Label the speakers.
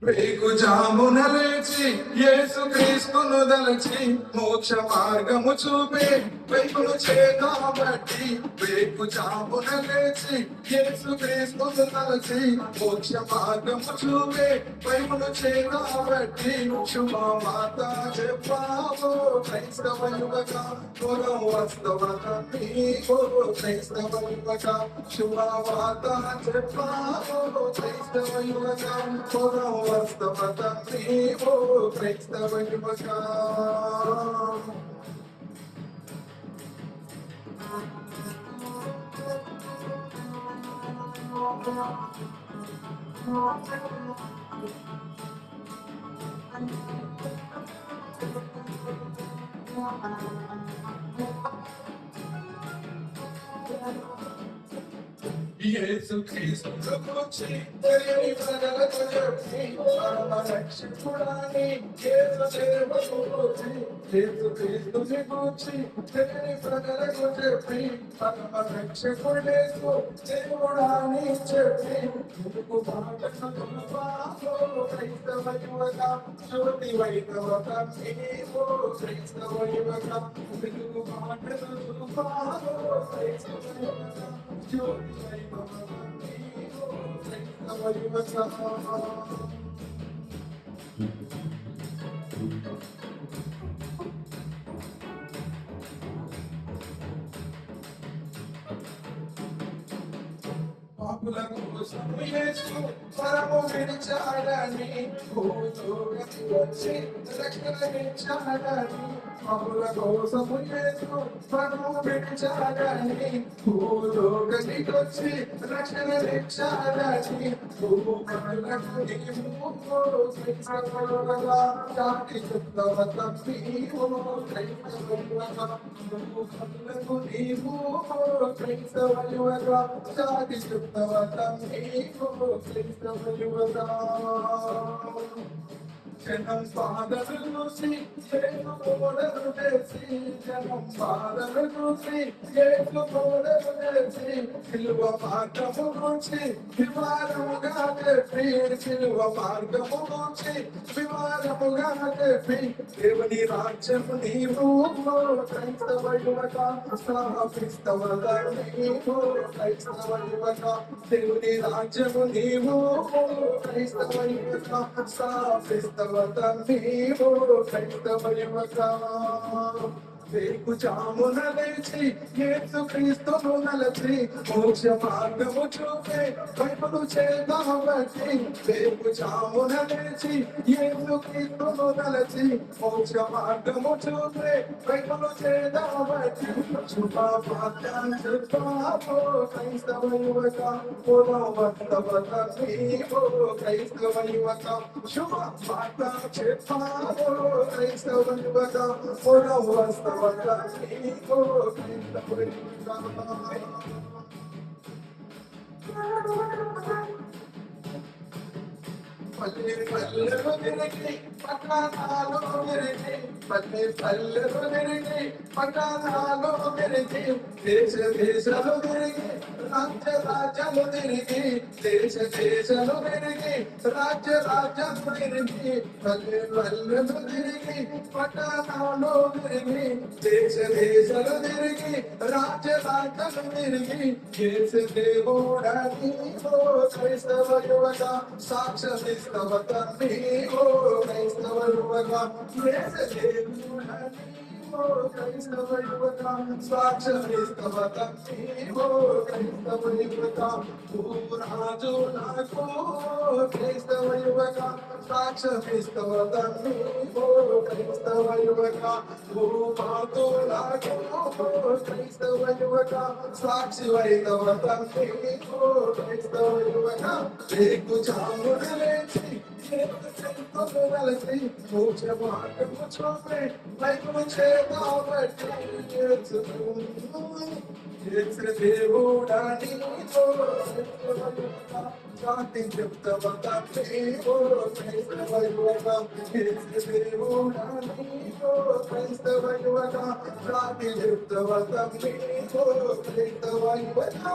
Speaker 1: వేకు జామున లేచి యేసు క్రీస్తును దలచి మోక్ష మార్గము చూపే వైపును చేతబట్టి వేకు జామున లేచి యేసు క్రీస్తును దలచి మోక్ష మార్గము చూపే వైపును చేతబట్టి శుభవార్త చెప్పావో క్రైస్తవ యువక పురం వాస్తవత నీవో క్రైస్తవ యువక శుభవార్త చెప్పావో క్రైస్తవ యువక పురం వాస్తవత నీవో క్రైస్తవ యువక. యేసు క్రీస్తును గూర్చి తెలియని ప్రజలకు చెప్పి పరమ రక్షకుడాని యేసు సేవకు గూర్చి యేసు క్రీస్తుని గూర్చి తెలియని ప్రజలకు చెప్పి పరమ రక్షకుడేసు దేవుడాని చెప్పి ముందుకు మాటను పాపో క్రైస్తవ యువక జ్యోతి వైభవత నీవో క్రైస్తవ యువక ముందుకు మాటను పాపో క్రైస్తవ యువక జ్యోతి వైభవత నీవో క్రైస్తవ యువక. పాపుల కోసం యేసు పరము విడిచాడని భూలోకకి వచ్చి రక్షణనిచ్చాడని పాపుల కోసం యేసు పరము విడిచాడని భూలోకకి వచ్చి రక్షణనిచ్చాడని భూములకు నీవు క్రైస్తవులుగా చాటి చెప్తవ నీవు క్రైస్తవులుగా భూములకు నీవు క్రైస్తవులుగా చాటి జనం పాదలు చూసి ఏసు మోడలు చేసి జనం పాదలు చూసి ఏసు మోడలు చేసి సిలువ మార్గము గురించి వివారముగా చెప్పి సిలువ మార్గము గురించి వివారముగా చెప్పి దేవుని రాజ్యము నీవు క్రైస్తవ యువక స్థాపిస్తవ నీవు క్రైస్తవ యువక దేవుని రాజ్యము నీవు క్రైస్తవ యువక స్థాపిస్తవ నీవు క్రైస్తవ యువక. వేకు జామున లేచి యేసు క్రీస్తును నలచి మోక్ష మార్గము చూపే వైపును చేతబట్టి వేకు జామున లేచి యేసు క్రీస్తును నలచి మోక్ష మార్గము చూపే వైపును చేతబట్టి శుభవార్త చెప్పావో క్రైస్తవ యువక పురం వాస్తవత నీవో క్రైస్తవ యువక శుభవార్త చెప్పావో క్రైస్తవ యువక పురం వాస్తవ పల్లె పల్లెలు తిరిగి పట్టణాలు తిరిగి పల్లె పల్లెలు తిరిగి పట్టణాలు తిరిగి దేశ దేశాలు తిరిగి రాజ్య రాజ్యాలు తిరిగి దేశ దేశాలు తిరిగి రాజ్య రాజ్యాలు తిరిగి పల్లె పల్లెలు తిరిగి పట్టణాలు తిరిగి దేశ దేశాలు తిరిగి రాజ్య రాజ్యాలు తిరిగి దేశ దేవుడని క్రైస్తవ యువక సాక్షిస్తవ నీవో క్రైస్తవ యువక దేశ దేవుడని క్రైస్తవ యువక సాక్షిస్తవ నీవో క్రైస్తవ యువక భూరాజు నాకు క్రైస్తవ యువక సాక్షిస్తవ నీవో క్రైస్తవ యువక భూమాతులకు క్రైస్తవ యువక సాక్షి వైతవ నీవో క్రైస్తవ యువక వేకు జామున లేచి మోక్ష మార్గము చూపే వైపును చేతబట్టి యేసు దేవుడని చాటి చెప్తవ నీవో క్రైస్తవ యువక యేసు దేవుడని క్రైస్తవ యువక చాటి చెప్తవ నీవో క్రైస్తవ యువక.